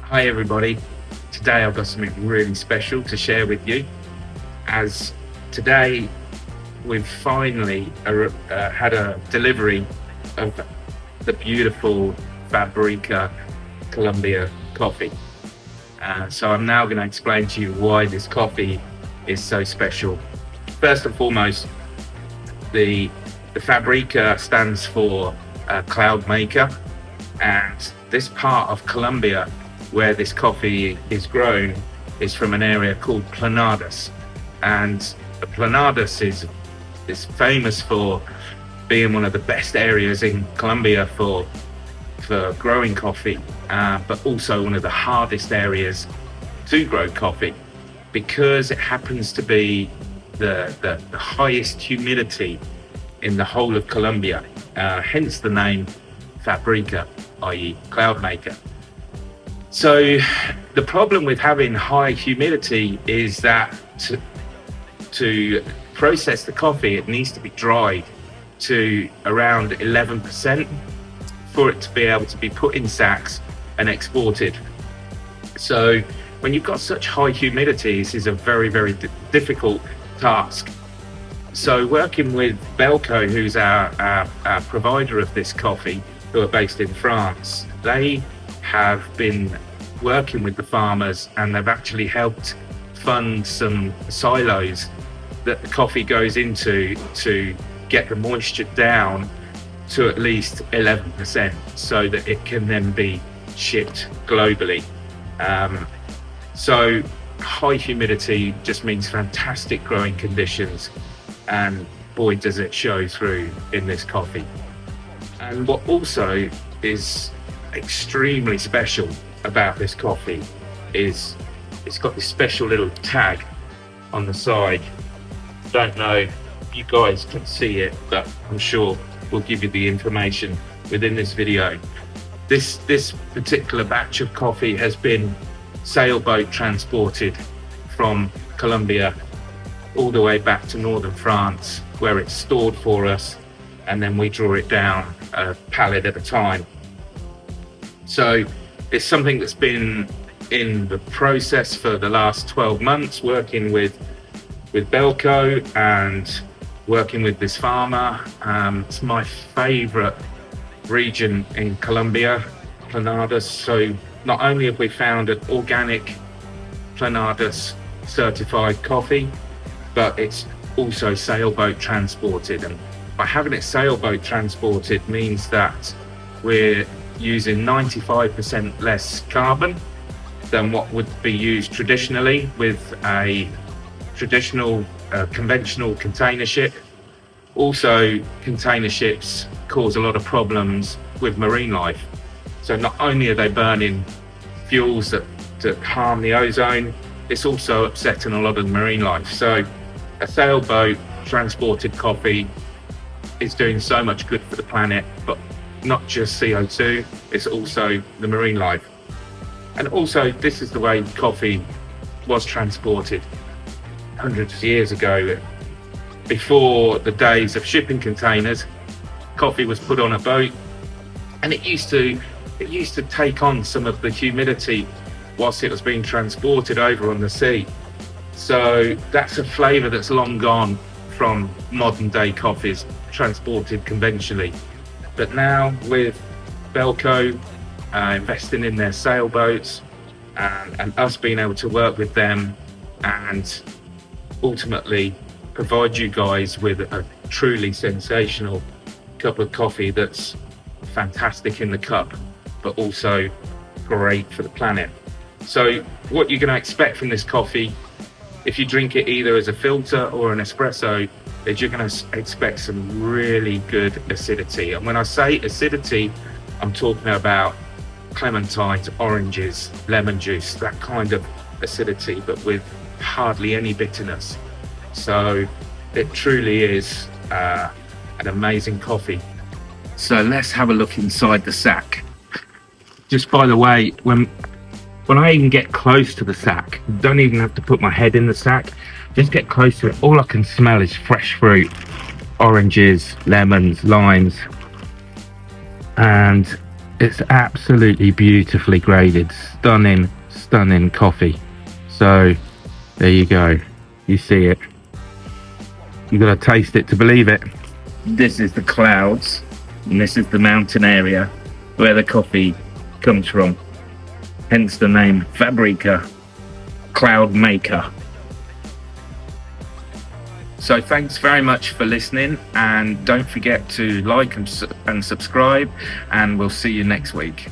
Hi everybody, today I've got something really special to share with you, as today we've finally had a delivery of the beautiful Fabrica Colombia coffee. So I'm now going to explain to you why this coffee is so special. First and foremost, the Fabrica stands for cloud maker, and this part of Colombia where this coffee is grown is from an area called Planadas, and the Planadas is famous for being one of the best areas in Colombia for growing coffee, but also one of the hardest areas to grow coffee, because it happens to be the highest humidity in the whole of Colombia, hence the name Fabrica, i.e. cloud maker. So the problem with having high humidity is that to process the coffee, it needs to be dried to around 11% for it to be able to be put in sacks and exported. So when you've got such high humidity, this is a very, very difficult task. So working with Belco, who's our provider of this coffee, who are based in France, they have been working with the farmers, and they've actually helped fund some silos that the coffee goes into to get the moisture down to at least 11%, so that it can then be shipped globally. So high humidity just means fantastic growing conditions, and boy does it show through in this coffee. And what also is extremely special about this coffee is it's got this special little tag on the side. Don't know if you guys can see it, but I'm sure we'll give you the information within this video. This particular batch of coffee has been sailboat transported from Colombia all the way back to northern France, where it's stored for us, and then we draw it down a pallet at a time. So it's something that's been in the process for the last 12 months, working with Belco and working with this farmer. It's my favorite region in Colombia, Planadas. So not only have we found an organic Planadas certified coffee, but it's also sailboat transported. And by having it sailboat transported means that we're using 95% less carbon than what would be used traditionally with a traditional conventional container ship. Also, container ships cause a lot of problems with marine life. So not only are they burning fuels that harm the ozone, it's also upsetting a lot of the marine life. So a sailboat transported coffee is doing so much good for the planet, but not just CO2, it's also the marine life. And also, this is the way coffee was transported hundreds of years ago. Before the days of shipping containers, coffee was put on a boat, and it used to take on some of the humidity whilst it was being transported over on the sea. So that's a flavour that's long gone from modern day coffees transported conventionally. But now with Belco investing in their sailboats, and us being able to work with them and ultimately provide you guys with a truly sensational cup of coffee that's fantastic in the cup, but also great for the planet. So what you're going to expect from this coffee, if you drink it either as a filter or an espresso, is you're going to expect some really good acidity. And when I say acidity, I'm talking about clementines, oranges, lemon juice, that kind of acidity, but with hardly any bitterness. So it truly is an amazing coffee. So let's have a look inside the sack. Just by the way, when I even get close to the sack, don't even have to put my head in the sack, just get close to it, all I can smell is fresh fruit, oranges, lemons, limes, and It's absolutely beautifully graded. Stunning, stunning coffee. So there you go. You see it. You gotta taste it to believe it. This is the clouds, and this is the mountain area where the coffee comes from. Hence the name Fabrica, cloud maker. So thanks very much for listening, and don't forget to like and subscribe, and we'll see you next week.